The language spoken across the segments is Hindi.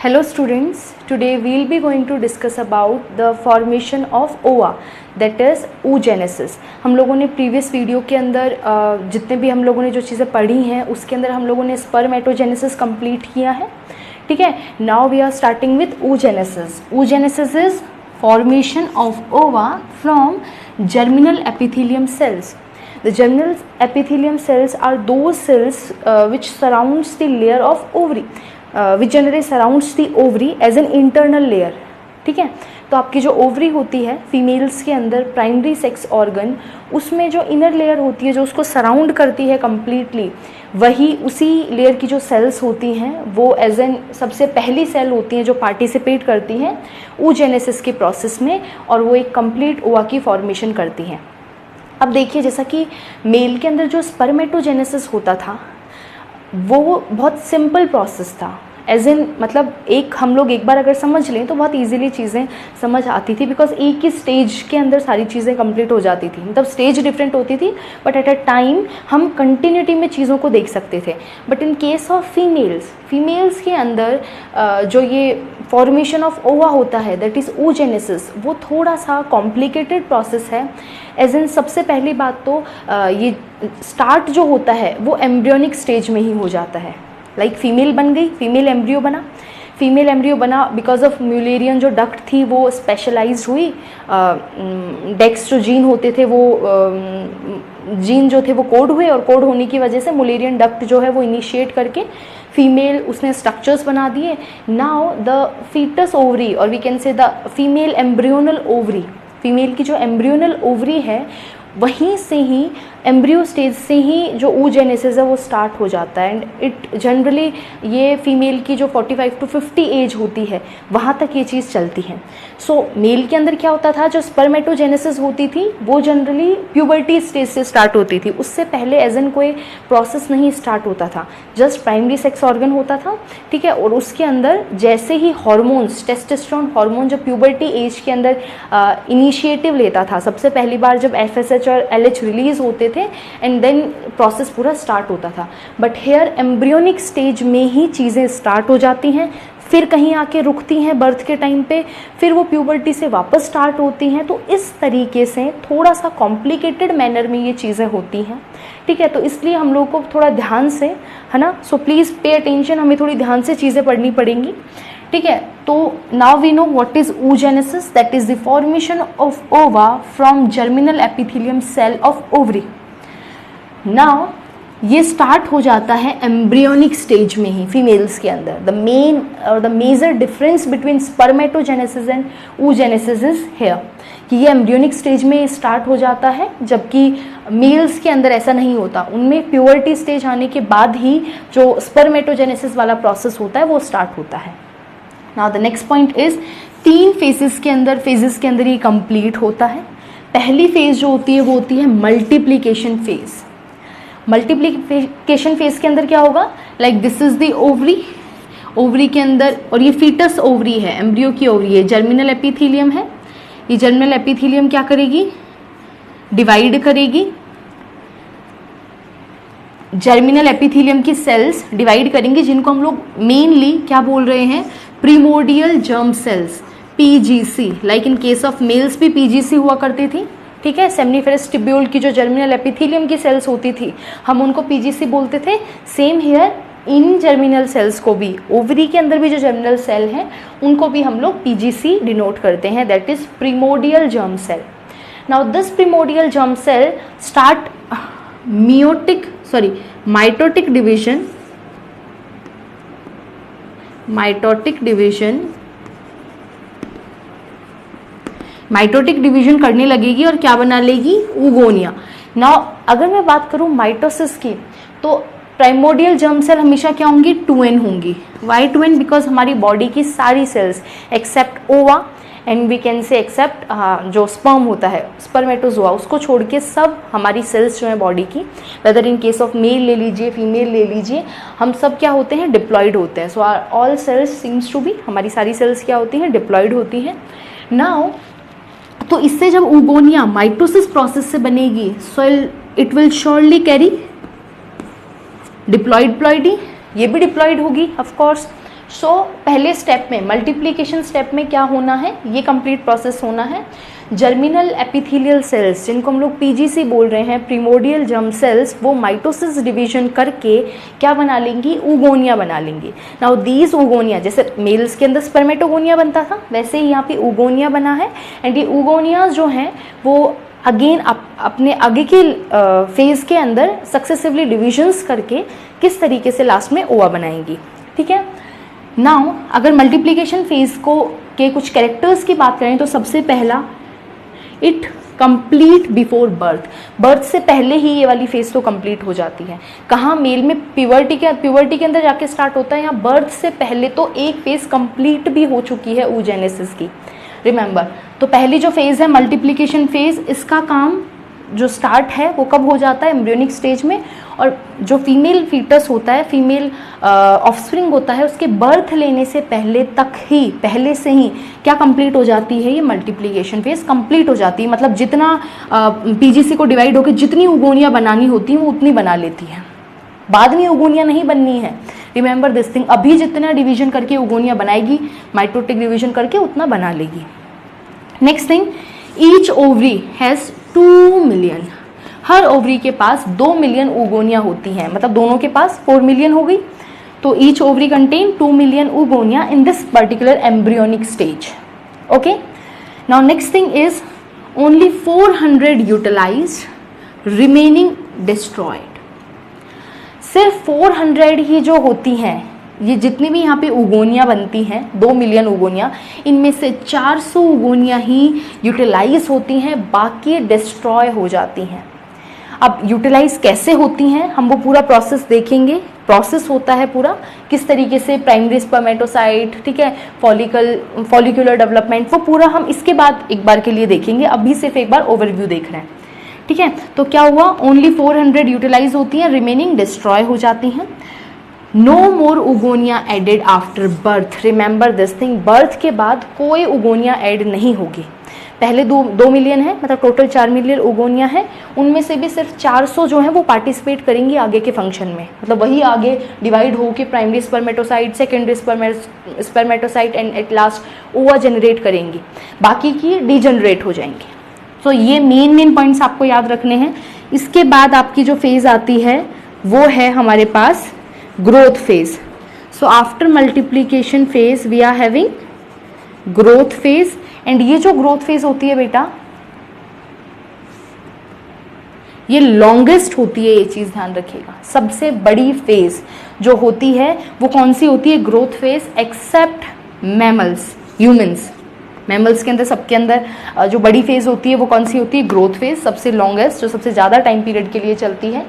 Hello students, today we will be going to discuss about the formation of ova, that is oogenesis. हम लोगों ने प्रीवियस वीडियो के अंदर जितने भी हम लोगों ने जो चीज़ें पढ़ी हैं उसके अंदर हम लोगों ने स्पर्मेटोजेनेसिस कंप्लीट किया है, ठीक है. Now we are starting with oogenesis. oogenesis is formation of ova from germinal epithelium cells. The germinal epithelium cells are those cells which surrounds the layer of ovary. Which generally surrounds the ovary as an internal layer, ठीक है. तो आपकी जो ओवरी होती है फीमेल्स के अंदर प्राइमरी सेक्स ऑर्गन, उसमें जो इनर लेयर होती है जो उसको सराउंड करती है कम्प्लीटली, वही उसी लेयर की जो सेल्स होती हैं वो एज एन सबसे पहली सेल होती हैं जो पार्टिसिपेट करती हैं oogenesis के प्रोसेस में, और वो एक कंप्लीट ओवा की फॉर्मेशन करती हैं. अब देखिए, जैसा कि मेल के अंदर जो स्पर्मेटोजेनेसिस होता था वो बहुत सिंपल प्रोसेस था, एज इन मतलब एक हम लोग एक बार अगर समझ लें तो बहुत इजीली चीज़ें समझ आती थी, बिकॉज एक ही स्टेज के अंदर सारी चीज़ें कंप्लीट हो जाती थी. मतलब स्टेज डिफरेंट होती थी बट एट अ टाइम हम कंटिन्यूटी में चीज़ों को देख सकते थे. But in case of females के अंदर जो ये फॉर्मेशन ऑफ ओवा होता है दैट इज़ oogenesis, वो थोड़ा सा कॉम्प्लिकेटेड प्रोसेस है. एज इन सबसे पहली बात तो ये स्टार्ट जो होता है वो एम्ब्रियोनिक स्टेज में ही हो जाता है. लाइक फीमेल बन गई, फीमेल एम्ब्रियो बना बिकॉज ऑफ म्यूलेरियन जो डक्ट थी वो स्पेशलाइज्ड हुई. डेक्स जो जीन होते थे वो जीन जो थे वो कोड हुए, और कोड होने की वजह से मुलेरियन डक्ट जो है वो इनिशिएट करके फीमेल उसने स्ट्रक्चर्स बना दिए. नाउ द फीटस ओवरी और we can say the female embryonal ovary, female की जो एम्ब्रियोनल ओवरी है वहीं से ही एम्ब्रियो स्टेज से ही जो oogenesis है वो स्टार्ट हो जाता है. एंड इट जनरली ये फीमेल की जो 45 to 50 एज होती है वहाँ तक ये चीज़ चलती है. सो मेल के अंदर क्या होता था, जो स्पर्मेटोजेनेसिस होती थी वो जनरली प्यूबर्टी स्टेज से स्टार्ट होती थी, उससे पहले एज एन कोई प्रोसेस नहीं स्टार्ट होता था, जस्ट प्राइमरी सेक्स ऑर्गन होता था, ठीक है. और उसके अंदर जैसे ही हॉर्मोन्स, टेस्टोस्टेरोन हार्मोन जब प्यूबर्टी एज के अंदर इनिशिएटिव लेता था, सबसे पहली बार जब FSH और LH रिलीज होते थे एंड देन प्रोसेस पूरा स्टार्ट होता था. बट हेयर एम्ब्रियोनिक स्टेज में ही चीज़ें स्टार्ट हो जाती हैं, फिर कहीं आके रुकती हैं बर्थ के टाइम पे, फिर वो प्यूबर्टी से वापस स्टार्ट होती हैं. तो इस तरीके से थोड़ा सा कॉम्प्लिकेटेड मैनर में ये चीज़ें होती हैं, ठीक है. तो इसलिए हम लोग को थोड़ा ध्यान से, है ना, सो प्लीज़ पे अटेंशन, हमें थोड़ी ध्यान से चीज़ें पढ़नी पड़ेंगी, ठीक है. तो now we know what is oogenesis, that is the formation of ova from germinal epithelium cell of ovary. Now ये स्टार्ट हो जाता है एम्ब्रियोनिक स्टेज में ही फीमेल्स के अंदर. द मेन और the major difference between spermatogenesis and oogenesis is here कि ये एम्ब्रियोनिक स्टेज में स्टार्ट हो जाता है, जबकि मेल्स के अंदर ऐसा नहीं होता. उनमें प्यूबर्टी स्टेज आने के बाद ही जो स्पर्मेटोजेनेसिस वाला प्रोसेस होता है वो स्टार्ट होता है. Now the next point is 3 phases के अंदर ये कंप्लीट होता है. पहली फेज जो होती है वो होती है मल्टीप्लिकेशन फेज. मल्टीप्लिकेशन फेज के अंदर क्या होगा, like this is the ovary के अंदर, और ये फीटस ओवरी है, एम्ब्रियो की ओवरी है, जर्मिनल एपिथेलियम है. ये जर्मिनल एपिथेलियम क्या करेगी, डिवाइड करेगी. जर्मिनल एपिथेलियम की सेल्स डिवाइड करेंगे जिनको हम लोग मेनली क्या बोल रहे हैं, primordial germ cells, PGC. Like in case of males भी PGC हुआ करती थी, ठीक है. सेमनीफेरस टिब्यूल की जो जर्मिनल एपिथेलियम की सेल्स होती थी हम उनको PGC बोलते थे. Same here in germinal cells को भी, ओवरी के अंदर भी जो जर्मिनल सेल हैं उनको भी हम लोग PGC डिनोट करते हैं, that is primordial germ cell. Now this primordial germ cell start mitotic division करने लगेगी और क्या बना लेगी, oogonia. नाउ अगर मैं बात करूं माइटोसिस की, तो प्राइमोडियल जर्म सेल हमेशा क्या होंगी, 2n होंगी. वाई 2n, बिकॉज हमारी बॉडी की सारी cells except ova and we can say except जो स्पर्म होता है, स्पर्मेटोजोआ, उसको छोड़ के सब हमारी सेल्स जो है बॉडी की, whether in case of male ले लीजिए, फीमेल ले लीजिए, हम सब क्या होते हैं, डिप्लॉयड होते हैं. So all cells seems to be, हमारी सारी सेल्स क्या होती हैं, डिप्लॉयड होती हैं. नाउ तो इससे जब oogonia माइटोसिस प्रोसेस से बनेगी, so it will surely carry diploid ploidy, ये भी डिप्लॉयड होगी ऑफ कोर्स. पहले स्टेप में मल्टीप्लिकेशन स्टेप में क्या होना है, ये कंप्लीट प्रोसेस होना है। जर्मिनल एपिथेलियल सेल्स जिनको हम लोग पीजीसी बोल रहे हैं, प्रीमोर्डियल जर्म सेल्स, वो माइटोसिस डिवीजन करके क्या बना लेंगी, ऊगोनिया बना लेंगी। नाउ दीज ऊगोनिया, जैसे मेल्स के अंदर स्पर्मेटोगोनिया बनता था वैसे ही यहाँ पे ऊगोनिया बना है। एंड ये ऊगोनियाज जो हैं वो अगेन अपने आगे के फेज के अंदर सक्सेसिवली डिविजन्स करके किस तरीके से लास्ट में ओवा बनाएंगी। ठीक है, नाउ अगर मल्टीप्लिकेशन फेज के कुछ कैरेक्टर्स की बात करें तो सबसे पहला, it complete before birth. Birth से पहले ही ये वाली फेज तो कंप्लीट हो जाती है। कहाँ, मेल में प्यूबर्टी के अंदर जाके स्टार्ट होता है, या बर्थ से पहले तो एक फेज कंप्लीट भी हो चुकी है oogenesis की। रिमेंबर, तो पहली जो फेज है मल्टीप्लिकेशन फेज, इसका काम जो स्टार्ट है वो कब हो जाता है, एम्ब्रियोनिक स्टेज में। और जो फीमेल फीटस होता है, फीमेल ऑफस्प्रिंग होता है, उसके बर्थ लेने से पहले से ही क्या कंप्लीट हो जाती है, ये मल्टीप्लिकेशन फेज कंप्लीट हो जाती है। मतलब जितना पीजीसी को डिवाइड होकर जितनी उगोनिया बनानी होती है वो उतनी बना लेती है, बाद में उगोनिया नहीं बननी है। रिमेंबर दिस थिंग, अभी जितना डिवीजन करके उगोनिया बनाएगी, माइटोटिक डिवीजन करके उतना बना लेगी। Next thing, each ovary has 2 million, her ovary के पास 2 मिलियन उगोनिया होती हैं, मतलब दोनों के पास 4 मिलियन हो गई। तो each ovary contain 2 million oogonia in this particular embryonic stage. Okay, now next thing is only 400 utilised, remaining destroyed. सिर्फ 400 ही जो होती हैं, ये जितनी भी यहाँ पे उगोनिया बनती हैं, 2 मिलियन उगोनिया, इनमें से 400 उगोनिया ही यूटिलाइज होती हैं, बाकी डिस्ट्रॉय हो जाती हैं। अब यूटिलाइज कैसे होती हैं हम वो पूरा प्रोसेस देखेंगे। प्रोसेस होता है पूरा किस तरीके से, प्राइमरी स्पर्मेटोसाइट, ठीक है, फॉलिकुलर डेवलपमेंट, वो पूरा हम इसके बाद एक बार के लिए देखेंगे। अभी सिर्फ एक बार ओवरव्यू देख रहे हैं। ठीक है, तो क्या हुआ, ओनली 400 यूटिलाइज होती हैं, रिमेनिंग डिस्ट्रॉय हो जाती हैं। No more oogonia added after birth. Remember this thing, birth के बाद कोई उगोनिया ऐड नहीं होगी। पहले 2 मिलियन है, मतलब टोटल 4 मिलियन उगोनिया है, उनमें से भी सिर्फ 400 जो है वो पार्टिसिपेट करेंगी आगे के फंक्शन में, मतलब वही आगे डिवाइड हो के primary spermatocyte, secondary spermatocyte and at last ओवा जनरेट करेंगी, बाकी की डीजनरेट हो जाएंगी। तो ये मेन पॉइंट्स आपको याद रखने हैं। इसके बाद आपकी जो फेज आती है वो है हमारे पास growth phase. So after multiplication phase we are having growth phase. And ये जो ग्रोथ फेज होती है बेटा, ये लॉन्गेस्ट होती है, ये चीज ध्यान रखिएगा। सबसे बड़ी फेज जो होती है वो कौन सी होती है, growth phase, except mammals, humans. Mammals के अंदर, सबके अंदर जो बड़ी फेज होती है वो कौन सी होती है, ग्रोथ फेज, सबसे लॉन्गेस्ट, जो सबसे ज्यादा टाइम पीरियड के लिए चलती है।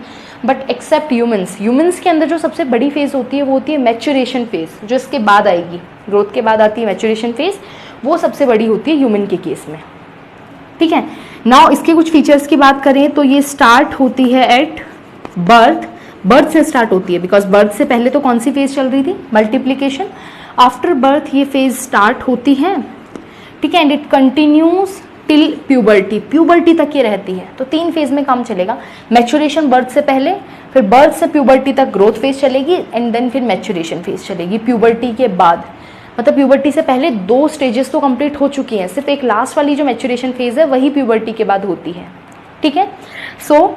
बट एक्सेप्ट ह्यूमंस, ह्यूमंस के अंदर जो सबसे बड़ी फेज होती है वो होती है मैच्योरेशन फेज, जो इसके बाद आएगी, ग्रोथ के बाद आती है मैच्योरेशन फेज, वो सबसे बड़ी होती है ह्यूमन के केस में। ठीक है, नाउ इसके कुछ फीचर्स की बात करें तो ये स्टार्ट होती है एट बर्थ, बर्थ से स्टार्ट होती है, बिकॉज बर्थ से पहले तो कौन सी फेज चल रही थी, मल्टीप्लीकेशन। आफ्टर बर्थ ये फेज स्टार्ट होती है, ठीक है, and it continues till puberty, puberty तक ये रहती है। तो 3 फेज में काम चलेगा, मैच्योरेशन बर्थ से पहले, फिर बर्थ से प्यूबर्टी तक ग्रोथ फेज चलेगी, एंड देन फिर मैच्योरेशन फेज चलेगी प्यूबर्टी के बाद। मतलब प्यूबर्टी से पहले 2 स्टेजेस तो कंप्लीट हो चुकी हैं, सिर्फ एक लास्ट वाली जो मैच्योरेशन फेज है वही प्यूबर्टी के बाद होती है। ठीक है, सो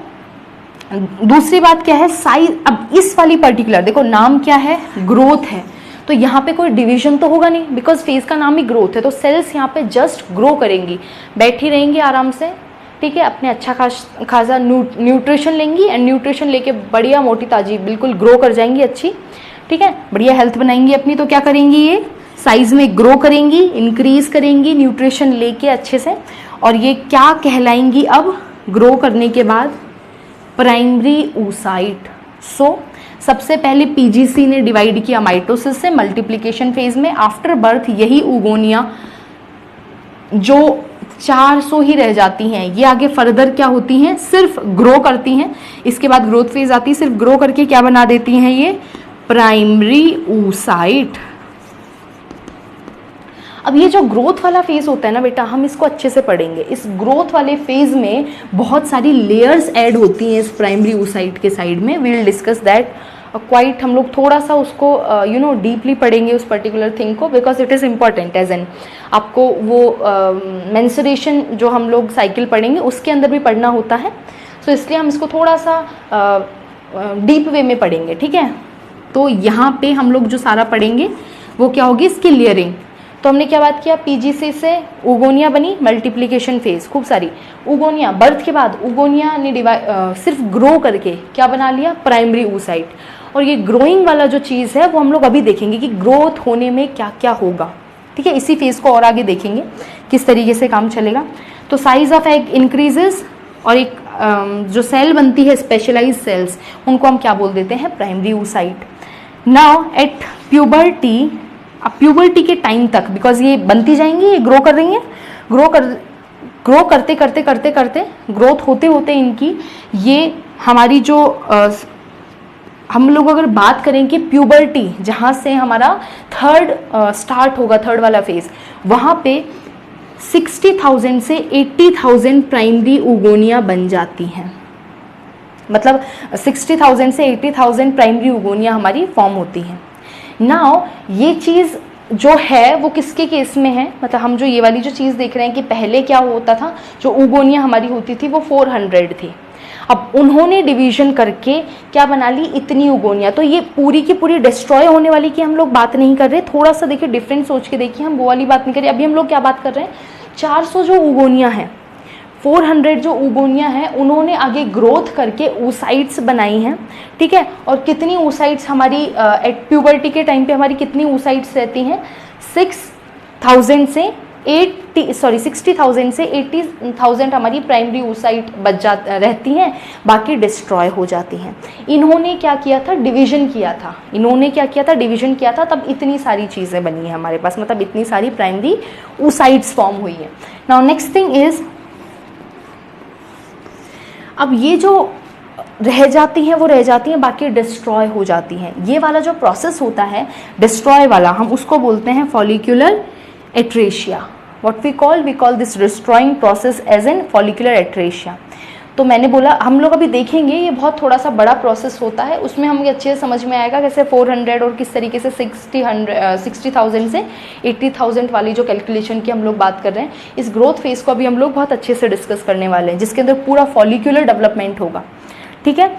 दूसरी बात क्या है, साइज। अब इस वाली पर्टिकुलर देखो, नाम क्या है, ग्रोथ है, तो यहाँ पे कोई डिवीजन तो होगा नहीं, बिकॉज फेज का नाम ही ग्रोथ है। तो सेल्स यहाँ पे जस्ट ग्रो करेंगी, बैठी रहेंगी आराम से, ठीक है, अपने अच्छा खासा न्यूट्रिशन लेंगी, एंड न्यूट्रिशन लेके बढ़िया मोटी ताजी बिल्कुल ग्रो कर जाएंगी, अच्छी, ठीक है, बढ़िया हेल्थ बनाएंगी अपनी। तो क्या करेंगी, ये साइज में ग्रो करेंगी, इंक्रीज करेंगी न्यूट्रिशन लेके अच्छे से, और ये क्या कहलाएंगी अब ग्रो करने के बाद, प्राइमरी oocyte। सो सबसे पहले पीजीसी ने डिवाइड किया माइटोसिस से मल्टीप्लिकेशन फेज में। आफ्टर बर्थ यही उगोनिया जो 400 ही रह जाती हैं, ये आगे फर्दर क्या होती हैं, सिर्फ ग्रो करती हैं। इसके बाद ग्रोथ फेज आती है, सिर्फ ग्रो करके क्या बना देती हैं, ये प्राइमरी oocyte। अब ये जो ग्रोथ वाला फेज होता है ना बेटा, हम इसको अच्छे से पढ़ेंगे। इस ग्रोथ वाले फेज में बहुत सारी लेयर्स ऐड होती हैं इस प्राइमरी oocyte के साइड में, we will discuss that quite हम लोग थोड़ा सा उसको डीपली पढ़ेंगे उस पर्टिकुलर थिंग को, because it is important as an आपको वो मेंस्ट्रुएशन जो हम लोग साइकिल पढ़ेंगे उसके अंदर भी पढ़ना होता है। सो इसलिए हम इसको थोड़ा सा डीप वे में पढ़ेंगे, ठीक है। तो यहाँ पे हम लोग जो सारा पढ़ेंगे वो क्या होगी, इसकी लेयरिंग। तो हमने क्या बात किया, पीजीसी से उगोनिया बनी, मल्टीप्लिकेशन फेज, खूब सारी उगोनिया, बर्थ के बाद उगोनिया ने सिर्फ ग्रो करके क्या बना लिया, प्राइमरी oocyte। और ये ग्रोइंग वाला जो चीज़ है वो हम लोग अभी देखेंगे कि ग्रोथ होने में क्या क्या होगा, ठीक है। इसी फेज को और आगे देखेंगे किस तरीके से काम चलेगा। तो साइज ऑफ एग इंक्रीजेस और एक जो सेल बनती है स्पेशलाइज सेल्स, उनको हम क्या बोल देते हैं, primary oocyte। Now at puberty, अब प्यूबर्टी के टाइम तक, बिकॉज ये बनती जाएंगी, ये ग्रो कर रही हैं, ग्रो करते करते करते करते ग्रोथ होते होते इनकी ये हमारी जो हम लोग अगर बात करें कि प्यूबर्टी जहाँ से हमारा थर्ड स्टार्ट होगा, थर्ड वाला फेज, वहाँ पे 60,000 से 80,000 प्राइमरी उगोनिया बन जाती हैं। मतलब 60,000 से 80,000 प्राइमरी उगोनिया हमारी फॉर्म होती हैं। नाउ ये चीज़ जो है वो किसके केस में है, मतलब हम जो ये वाली जो चीज़ देख रहे हैं कि पहले क्या होता था, जो उगोनिया हमारी होती थी वो 400 थी। अब उन्होंने डिवीजन करके क्या बना ली, इतनी उगोनिया। तो ये पूरी की पूरी डिस्ट्रॉय होने वाली की हम लोग बात नहीं कर रहे, थोड़ा सा देखिए डिफरेंट सोच के देखिए, हम वो वाली बात नहीं कर रहे। अभी हम लोग क्या बात कर रहे हैं, 400 जो उगोनिया है, 400 जो उगोनिया है, उन्होंने आगे ग्रोथ करके oocytes बनाई हैं, ठीक है। और कितनी oocytes हमारी एट प्यूबर्टी के टाइम पे हमारी कितनी oocytes रहती हैं, 60,000 से 60,000 से 80,000 हमारी प्राइमरी oocyte रहती हैं, बाकी डिस्ट्रॉय हो जाती हैं। इन्होंने क्या किया था, डिवीजन किया था, इन्होंने क्या किया था, डिवीजन किया था, तब इतनी सारी चीज़ें बनी हैं हमारे पास, मतलब इतनी सारी प्राइमरी oocytes फॉर्म हुई है। नाउ नेक्स्ट थिंग इज, अब ये जो रह जाती हैं वो रह जाती हैं, बाकी डिस्ट्रॉय हो जाती हैं। ये वाला जो प्रोसेस होता है डिस्ट्रॉय वाला, हम उसको बोलते हैं follicular atresia. What we call this destroying process as an follicular atresia. तो मैंने बोला हम लोग अभी देखेंगे, ये बहुत थोड़ा सा बड़ा प्रोसेस होता है, उसमें हमें अच्छे से समझ में आएगा कैसे 400 और किस तरीके से 60,000 से 80,000 वाली जो कैलकुलेशन की हम लोग बात कर रहे हैं, इस ग्रोथ फेज को अभी हम लोग बहुत अच्छे से डिस्कस करने वाले हैं, जिसके अंदर पूरा फॉलिक्यूलर डेवलपमेंट होगा, ठीक है।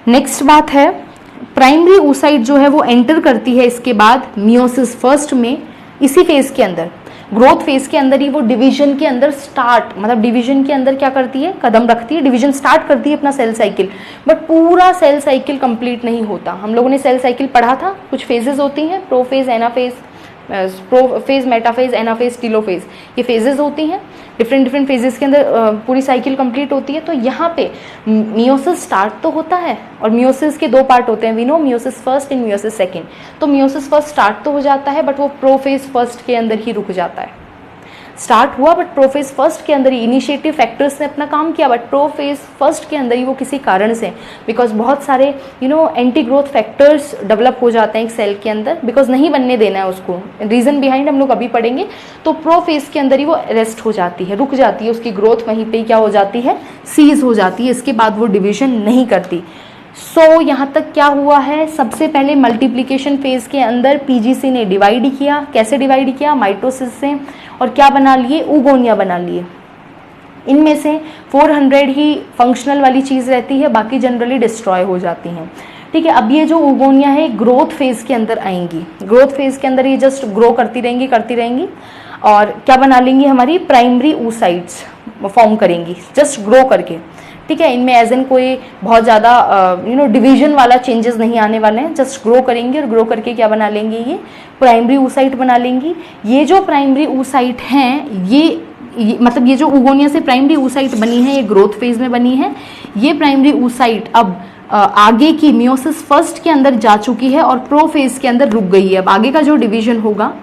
नेक्स्ट बात है, प्राइमरी oocyte जो है वो एंटर करती है इसके बाद मियोसिस फर्स्ट में। इसी फेज के अंदर, ग्रोथ फेज के अंदर ही वो डिवीजन के अंदर स्टार्ट, मतलब डिवीजन के अंदर क्या करती है, कदम रखती है, डिवीजन स्टार्ट करती है अपना सेल साइकिल। बट पूरा सेल साइकिल कंप्लीट नहीं होता। हम लोगों ने सेल साइकिल पढ़ा था, कुछ फेजेस होती हैं, prophase, anaphase, prophase, metaphase, anaphase, telophase, ये फेजेस होती हैं। डिफरेंट फेजेस के अंदर पूरी साइकिल कंप्लीट होती है। तो यहाँ पे मियोसिस स्टार्ट तो होता है, और मियोसिस के दो पार्ट होते हैं, we know, meiosis first and meiosis second. तो मियोसिस फर्स्ट स्टार्ट तो हो जाता है, बट वो प्रोफेज फर्स्ट के अंदर ही रुक जाता है। स्टार्ट हुआ बट प्रोफेज फर्स्ट के अंदर ही, इनिशिएटिव फैक्टर्स ने अपना काम किया, बट प्रोफेज फर्स्ट के अंदर ही वो किसी कारण से, बिकॉज बहुत सारे एंटी ग्रोथ फैक्टर्स डेवलप हो जाते हैं एक सेल के अंदर, बिकॉज नहीं बनने देना है उसको, रीजन बिहाइंड हम लोग अभी पढ़ेंगे। तो प्रोफेज के अंदर ही वो अरेस्ट हो जाती है, रुक जाती है, उसकी ग्रोथ वहीं पे क्या हो जाती है, सीज हो जाती है। इसके बाद वो डिवीजन नहीं करती। सो यहाँ तक क्या हुआ है, सबसे पहले मल्टीप्लिकेशन फेज के अंदर पीजीसी ने डिवाइड किया। कैसे डिवाइड किया, माइटोसिस से, और क्या बना लिए, उगोनिया बना लिए। इनमें से 400 ही फंक्शनल वाली चीज़ रहती है, बाकी जनरली डिस्ट्रॉय हो जाती हैं, ठीक है। अब ये जो उगोनिया है ग्रोथ फेज के अंदर आएंगी, ग्रोथ फेज के अंदर ये जस्ट ग्रो करती रहेंगी और क्या बना लेंगी, हमारी प्राइमरी oocytes फॉर्म करेंगी, जस्ट ग्रो करके, ठीक है। इनमें एज एन कोई बहुत ज़्यादा डिवीजन वाला चेंजेस नहीं आने वाले हैं, जस्ट ग्रो करेंगे और ग्रो करके क्या बना लेंगे, ये प्राइमरी oocyte बना लेंगी। ये जो प्राइमरी oocyte हैं, ये मतलब ये जो उगोनिया से प्राइमरी oocyte बनी है, ये ग्रोथ फेज में बनी है। ये प्राइमरी oocyte अब आगे की मियोसिस फर्स्ट के अंदर जा चुकी है और प्रो फेज के अंदर रुक गई है। अब आगे का जो डिवीजन होगा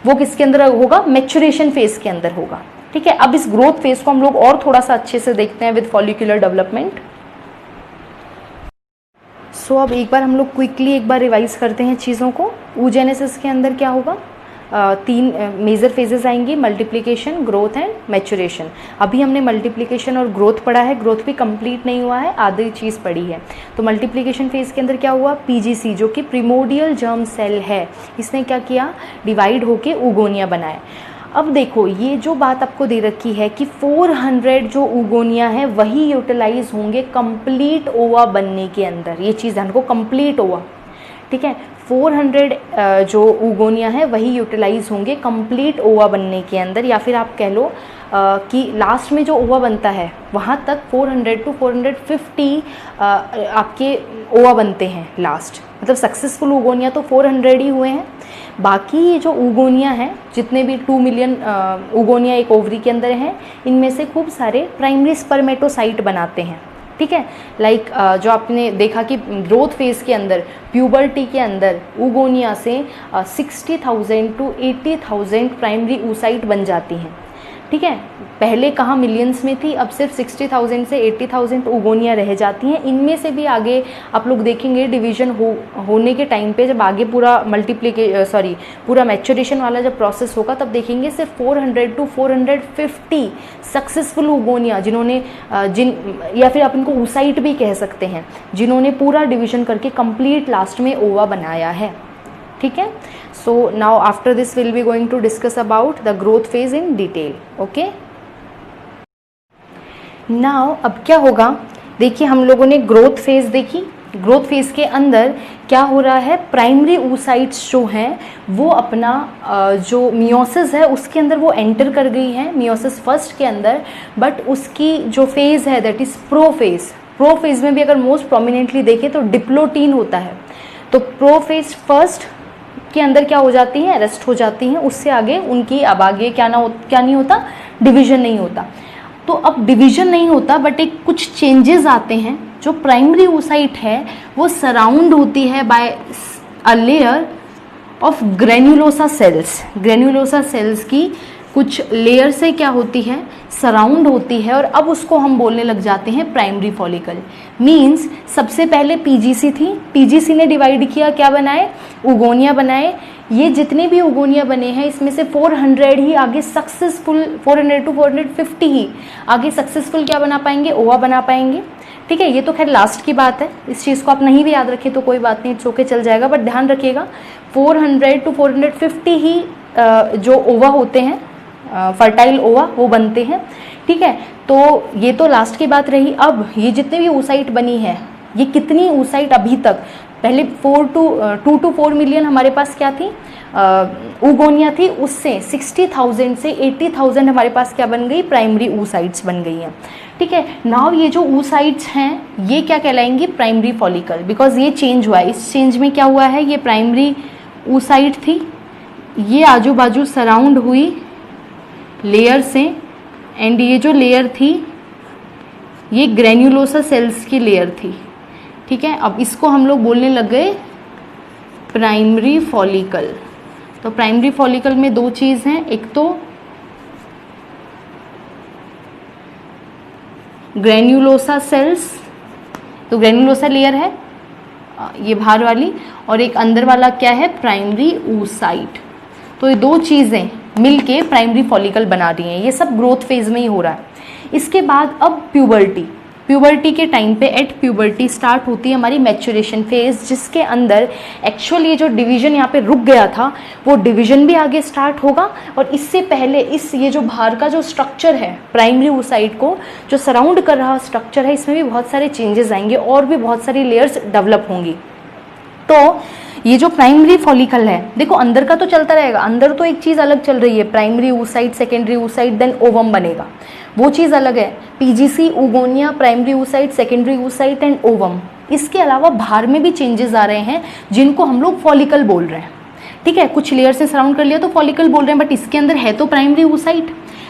वो किसके अंदर होगा, मैच्योरेशन फेज के अंदर होगा, ठीक है। अब इस ग्रोथ फेज को हम लोग और थोड़ा सा अच्छे से देखते हैं विद फॉलिक्यूलर डेवलपमेंट। सो अब एक बार हम लोग क्विकली एक बार रिवाइज करते हैं चीज़ों को। oogenesis के अंदर क्या होगा, तीन मेजर फेजेस आएंगी, मल्टीप्लिकेशन, ग्रोथ एंड मैच्योरेशन। अभी हमने मल्टीप्लिकेशन और ग्रोथ पढ़ा है, ग्रोथ भी कंप्लीट नहीं हुआ है, आधी चीज़ पढ़ी है। तो मल्टीप्लिकेशन फेज के अंदर क्या हुआ, पीजीसी जो कि प्रिमोडियल जर्म सेल है, इसने क्या किया, डिवाइड होके ऊगोनिया बनाए। अब देखो ये जो बात आपको दे रखी है कि 400 जो ऊगोनिया है वही यूटिलाइज होंगे कंप्लीट ओवा बनने के अंदर, ये चीज़ ध्यान को, कंप्लीट ओवा, ठीक है। 400 जो ऊगोनिया है वही यूटिलाइज होंगे कंप्लीट ओवा बनने के अंदर, या फिर आप कह लो कि लास्ट में जो ओवा बनता है वहाँ तक 400 to 450 आपके ओवा बनते हैं लास्ट, मतलब सक्सेसफुल ऊगोनिया तो 400 ही हुए हैं। बाकी ये जो ऊगोनिया हैं, जितने भी 2 मिलियन ऊगोनिया एक ओवरी के अंदर हैं, इनमें से खूब सारे प्राइमरी स्पर्मेटोसाइट बनाते हैं, ठीक है। लाइक जो आपने देखा कि ग्रोथ फेज के अंदर, प्यूबर्टी के अंदर ऊगोनिया से 60,000 to 80,000 प्राइमरी oocyte बन जाती हैं, ठीक है। पहले कहाँ मिलियंस में थी, अब सिर्फ 60,000 से 80,000 ऊगोनिया रह जाती हैं। इनमें से भी आगे आप लोग देखेंगे डिवीजन होने के टाइम पे, जब आगे पूरा पूरा मैच्योरेशन वाला जब प्रोसेस होगा, तब देखेंगे सिर्फ 400 to 450 सक्सेसफुल ऊगोनिया जिन्होंने या फिर आप इनको oocyte भी कह सकते हैं, जिन्होंने पूरा डिवीजन करके कंप्लीट लास्ट में ओवा बनाया है, ठीक है। So now after this will be going to discuss about the growth phase in detail, okay. Now अब क्या होगा, देखिए हम लोगों ने ग्रोथ फेज देखी, ग्रोथ फेज के अंदर क्या हो रहा है, प्राइमरी oocytes जो हैं वो अपना जो मियोसिस है उसके अंदर वो एंटर कर गई हैं, मियोसिस फर्स्ट के अंदर, बट उसकी जो फेज है दैट इज प्रोफेज। प्रोफेज में भी अगर मोस्ट प्रोमिनेंटली देखें तो डिप्लोटीन होता है, तो प्रोफेज फर्स्ट के अंदर क्या हो जाती हैं, अरेस्ट हो जाती हैं, उससे आगे उनकी अब आगे क्या नहीं होता, डिवीजन नहीं होता। तो अब डिवीजन नहीं होता बट एक कुछ चेंजेस आते हैं, जो प्राइमरी oocyte है वो सराउंड होती है by a layer of granulosa cells. Granulosa cells की कुछ लेयर से क्या होती है, सराउंड होती है, और अब उसको हम बोलने लग जाते हैं प्राइमरी फॉलिकल। मीन्स सबसे पहले पीजीसी थी, पीजीसी ने डिवाइड किया, क्या बनाए, ऊगोनिया बनाए। ये जितने भी ऊगोनिया बने हैं इसमें से 400 ही आगे सक्सेसफुल, 400 to 450 ही आगे सक्सेसफुल क्या बना पाएंगे, ओवा बना पाएंगे, ठीक है। ये तो खैर लास्ट की बात है, इस चीज़ को आप नहीं भी याद रखें तो कोई बात नहीं, चौके चल जाएगा, बट ध्यान रखिएगा 400 to 450 ही जो ओवा होते हैं, फर्टाइल ओवा, वो बनते हैं, ठीक है। तो ये तो लास्ट की बात रही। अब ये जितने भी oocyte बनी है, ये कितनी oocyte अभी तक, पहले 2 to 4 मिलियन हमारे पास क्या थी, ऊगोनिया थी, उससे 60,000 से 80,000 हमारे पास क्या बन गई, प्राइमरी oocytes बन गई हैं, ठीक है। नाउ ये जो oocytes हैं ये क्या कहलाएंगी, प्राइमरी फॉलिकल, बिकॉज ये चेंज हुआ है। इस चेंज में क्या हुआ है, ये प्राइमरी oocyte थी, ये आजू बाजू सराउंड हुई लेयर से, एंड ये जो लेयर थी ये ग्रेन्युलोसा सेल्स की लेयर थी, ठीक है। अब इसको हम लोग बोलने लग गए प्राइमरी फॉलिकल। तो प्राइमरी फॉलिकल में दो चीज़ हैं, एक तो ग्रेन्युलोसा सेल्स, तो ग्रेन्युलोसा लेयर है ये बाहर वाली, और एक अंदर वाला क्या है, प्राइमरी oocyte। तो ये दो चीज़ें मिलके प्राइमरी फॉलिकल बना रही हैं। ये सब ग्रोथ फेज में ही हो रहा है। इसके बाद अब प्यूबर्टी के टाइम पे एट प्यूबर्टी स्टार्ट होती है हमारी मैच्योरेशन फेज, जिसके अंदर एक्चुअली ये जो डिवीजन यहाँ पे रुक गया था वो डिवीजन भी आगे स्टार्ट होगा। और इससे पहले ये जो बाहर का जो स्ट्रक्चर है प्राइमरी oocyte को जो सराउंड कर रहा स्ट्रक्चर है, इसमें भी बहुत सारे चेंजेस आएंगे और भी बहुत सारी लेयर्स डेवलप होंगी। तो ये जो प्राइमरी फॉलिकल है, देखो अंदर का तो चलता रहेगा, अंदर तो एक चीज़ अलग चल रही है, primary oocyte, secondary oocyte, then ovum बनेगा, वो चीज़ अलग है। PGC, oogonia, primary oocyte, secondary oocyte and ovum. इसके अलावा बाहर में भी चेंजेस आ रहे हैं जिनको हम लोग फॉलिकल बोल रहे हैं, ठीक है। कुछ लेयर से सराउंड कर लिया तो फॉलिकल बोल रहे हैं, बट इसके अंदर है तो प्राइमरी oocyte।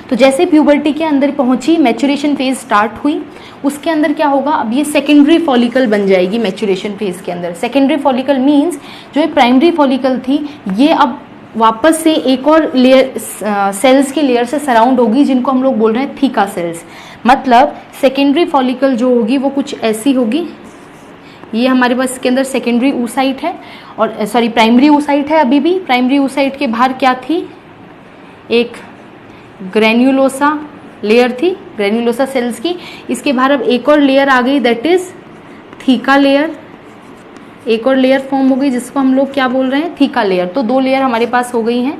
तो जैसे प्यूबर्टी के अंदर पहुंची, मैच्योरेशन फेज स्टार्ट हुई, उसके अंदर क्या होगा, अब ये सेकेंडरी फॉलिकल बन जाएगी मैच्योरेशन फेज के अंदर। सेकेंडरी फॉलिकल मींस जो ये प्राइमरी फॉलिकल थी ये अब वापस से एक और लेयर सेल्स के लेयर से सराउंड होगी, जिनको हम लोग बोल रहे हैं थीका सेल्स। मतलब सेकेंडरी फॉलिकल जो होगी वो कुछ ऐसी होगी, ये हमारे पास इसके अंदर सेकेंडरी oocyte है, और सॉरी प्राइमरी oocyte है अभी भी। प्राइमरी oocyte के बाहर क्या थी, एक ग्रेन्युलोसा लेयर थी, ग्रेन्युलोसा सेल्स की। इसके बाहर अब एक और लेयर आ गई, दैट इज थीका लेयर। एक और लेयर फॉर्म हो गई जिसको हम लोग क्या बोल रहे हैं, थीका लेयर। तो 2 लेयर हमारे पास हो गई हैं,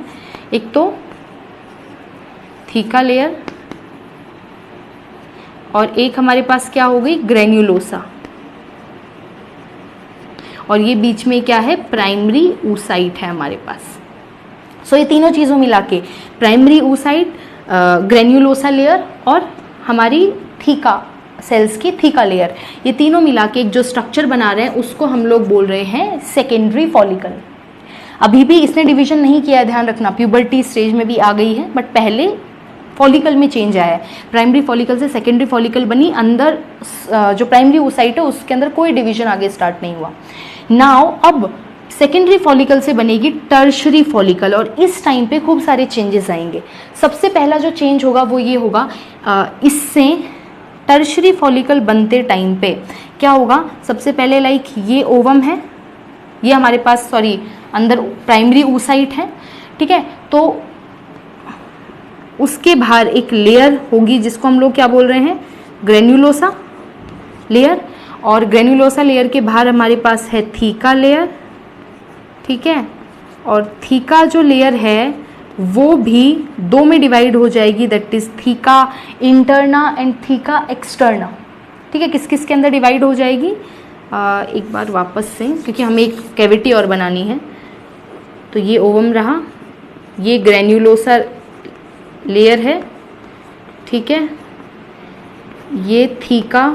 एक तो थीका लेयर और एक हमारे पास क्या हो गई, ग्रेन्युलोसा, और ये बीच में क्या है, प्राइमरी oocyte है हमारे पास। सो ये तीनों चीज़ों मिला के प्राइमरी oocyte, ग्रेन्युलोसा लेयर और हमारी थीका सेल्स की थीका लेयर, ये तीनों मिला के एक जो स्ट्रक्चर बना रहे हैं उसको हम लोग बोल रहे हैं सेकेंडरी फॉलिकल। अभी भी इसने डिवीजन नहीं किया है, ध्यान रखना, प्यूबर्टी स्टेज में भी आ गई है, बट पहले फॉलिकल में चेंज आया है। प्राइमरी फॉलिकल से सेकेंडरी फॉलिकल बनी, अंदर जो प्राइमरी oocyte है उसके अंदर कोई डिवीजन आगे स्टार्ट नहीं हुआ। नाउ अब सेकेंडरी फॉलिकल से बनेगी टर्शरी फॉलिकल, और इस टाइम पे खूब सारे चेंजेस आएंगे। सबसे पहला जो चेंज होगा वो ये होगा, इससे टर्शरी फॉलिकल बनते टाइम पे क्या होगा, सबसे पहले लाइक ये ओवम है, ये हमारे पास सॉरी अंदर प्राइमरी oocyte है, ठीक है। तो उसके बाहर एक लेयर होगी जिसको हम लोग क्या बोल रहे हैं, ग्रेन्युलोसा लेयर, और ग्रेन्युलोसा लेयर के बाहर हमारे पास है थीका लेयर, ठीक है। और थीका जो लेयर है वो भी 2 में डिवाइड हो जाएगी, that is theca interna and theca externa, ठीक है। किस किस के अंदर डिवाइड हो जाएगी, एक बार वापस से, क्योंकि हमें एक कैविटी और बनानी है। तो ये ओवम रहा, ये ग्रेन्युलोसा लेयर है, ठीक है। ये थीका,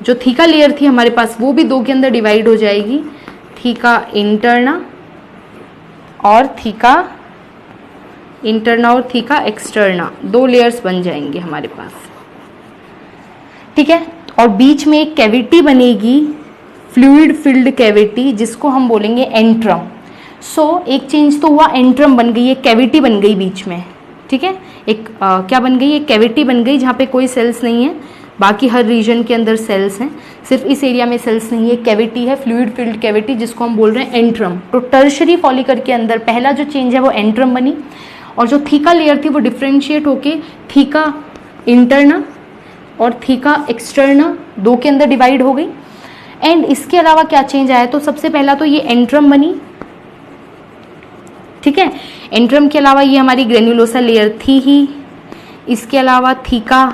जो थीका लेयर थी हमारे पास वो भी 2 के अंदर डिवाइड हो जाएगी, थीका इंटरना और थीका इंटरना और थीका एक्सटर्ना, 2 लेयर्स बन जाएंगे हमारे पास, ठीक है। और बीच में एक कैविटी बनेगी, फ्लूइड फिल्ड कैविटी, जिसको हम बोलेंगे एंट्रम। सो एक चेंज तो हुआ, एंट्रम बन गई, एक कैविटी बन गई बीच में, ठीक है। एक क्या बन गई, एक कैविटी बन गई जहाँ पे कोई सेल्स नहीं है, बाकी हर रीजन के अंदर सेल्स हैं, सिर्फ इस एरिया में सेल्स नहीं है। कैविटी है फ्लूइड फिल्ड कैविटी, जिसको हम बोल रहे हैं एंट्रम। तो टर्शरी फॉलिकल के अंदर पहला जो चेंज है वो एंट्रम बनी, और जो थीका लेयर थी वो डिफ्रेंशिएट होके थीका इंटरना और थीका एक्सटर्ना 2 के अंदर डिवाइड हो गई। एंड इसके अलावा क्या चेंज आया, तो सबसे पहला तो ये एंट्रम बनी, ठीक है। एंट्रम के अलावा ये हमारी ग्रेन्युलोसा लेयर थी ही, इसके अलावा थीका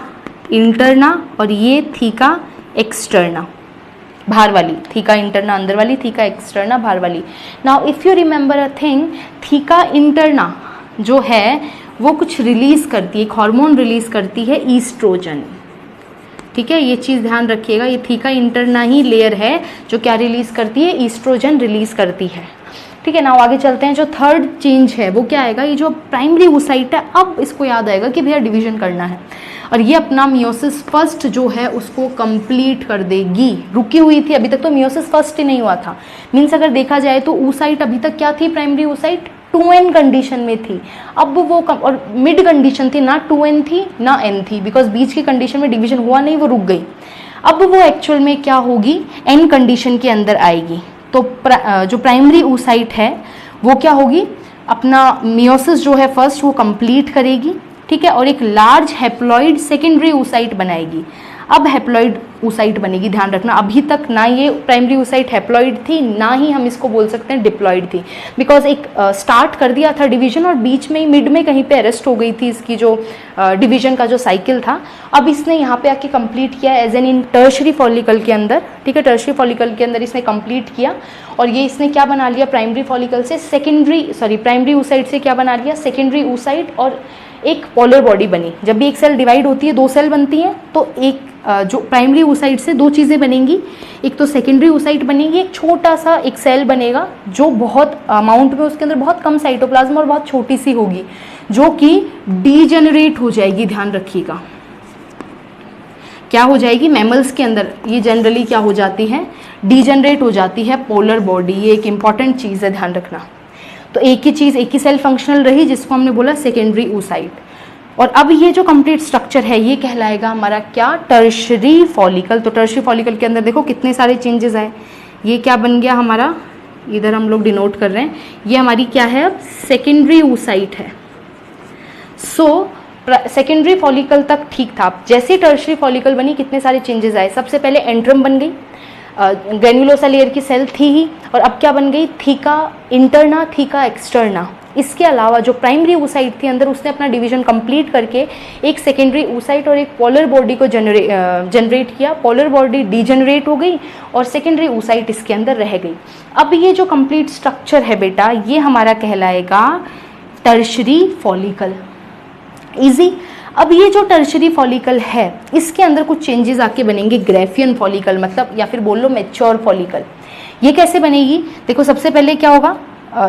इंटरना और ये थीका एक्सटर्ना बाहर वाली, थीका इंटरना अंदर वाली, थीका एक्सटर्ना बाहर वाली। Now if you remember a thing, theca interna जो है वो कुछ रिलीज करती है, एक हार्मोन रिलीज करती है, ईस्ट्रोजन, ठीक है। ये चीज़ ध्यान रखिएगा, ये थीका इंटरना ही लेयर है जो क्या रिलीज करती है, ईस्ट्रोजन रिलीज करती है, ठीक है। नाउ आगे चलते हैं, जो थर्ड चेंज है वो क्या आएगा, ये जो प्राइमरी oocyte है, अब इसको याद आएगा कि भैया डिवीजन करना है, और ये अपना मियोसिस फर्स्ट जो है उसको कंप्लीट कर देगी। रुकी हुई थी, अभी तक तो मियोसिस फर्स्ट ही नहीं हुआ था। मीन्स अगर देखा जाए तो oocyte अभी तक क्या थी, प्राइमरी oocyte 2n कंडीशन में थी। अब वो और मिड कंडीशन थी, ना 2n थी ना n थी, बिकॉज बीच की कंडीशन में डिवीजन हुआ नहीं, वो रुक गई। अब वो एक्चुअल में क्या होगी, n कंडीशन के अंदर आएगी। तो जो प्राइमरी oocyte है वो क्या होगी, अपना मियोसिस जो है फर्स्ट वो कंप्लीट करेगी, ठीक है, और एक लार्ज हैप्लॉइड सेकेंडरी oocyte बनाएगी। अब हैप्लॉइड oocyte बनेगी, ध्यान रखना, अभी तक ना ये प्राइमरी oocyte हैप्लॉइड थी, ना ही हम इसको बोल सकते हैं डिप्लॉइड थी, बिकॉज एक स्टार्ट कर दिया था डिवीजन और बीच में ही मिड में कहीं पे अरेस्ट हो गई थी इसकी जो डिवीजन का जो साइकिल था। अब इसने यहाँ पे आके कंप्लीट किया as an in tertiary follicle के अंदर, ठीक है, टर्शरी फॉलिकल के अंदर इसने कंप्लीट किया, और ये इसने क्या बना लिया, प्राइमरी फॉलिकल से प्राइमरी oocyte से क्या बना लिया, सेकेंडरी oocyte, और एक पोलर बॉडी बनी। जब भी एक सेल डिवाइड होती है 2 सेल बनती हैं, तो एक जो प्राइमरी oocyte से 2 चीज़ें बनेंगी, एक तो सेकेंडरी oocyte बनेगी, एक छोटा सा एक सेल बनेगा जो बहुत अमाउंट में, उसके अंदर बहुत कम साइटोप्लाज्म और बहुत छोटी सी होगी, जो कि डीजेनरेट हो जाएगी। ध्यान रखिएगा, क्या हो जाएगी, मैमल्स के अंदर ये जनरली क्या हो जाती है, डीजेनरेट हो जाती है पोलर बॉडी। ये एक इंपॉर्टेंट चीज़ है, ध्यान रखना। तो एक ही चीज़, एक ही सेल फंक्शनल रही, जिसको हमने बोला सेकेंडरी oocyte। और अब ये जो कंप्लीट स्ट्रक्चर है ये कहलाएगा हमारा क्या, टर्शरी फॉलिकल। तो टर्शरी फॉलिकल के अंदर देखो कितने सारे चेंजेस आए। ये क्या बन गया हमारा, इधर हम लोग डिनोट कर रहे हैं, ये हमारी क्या है अब, सेकेंडरी oocyte है। सो सेकेंडरी फॉलिकल तक ठीक था। जैसे टर्शरी फॉलिकल बनी कितने सारे चेंजेस आए। सबसे पहले एंट्रम बन गई, ग्रेन्युलोसा लेयर की सेल थी ही, और अब क्या बन गई, थीका इंटरना, थीका एक्सटर्ना। इसके अलावा जो प्राइमरी oocyte थी अंदर, उसने अपना डिवीजन कंप्लीट करके एक सेकेंडरी oocyte और एक पोलर बॉडी को जनरेट किया। पोलर बॉडी डीजनरेट हो गई और सेकेंडरी oocyte इसके अंदर रह गई। अब ये जो कंप्लीट स्ट्रक्चर है बेटा, ये हमारा कहलाएगा टर्शरी फॉलिकल। इजी। अब ये जो टर्शरी फॉलिकल है इसके अंदर कुछ चेंजेस आके बनेंगे ग्रेफियन फॉलिकल, मतलब या फिर बोल लो मैच्योर फॉलिकल। ये कैसे बनेगी, देखो सबसे पहले क्या होगा,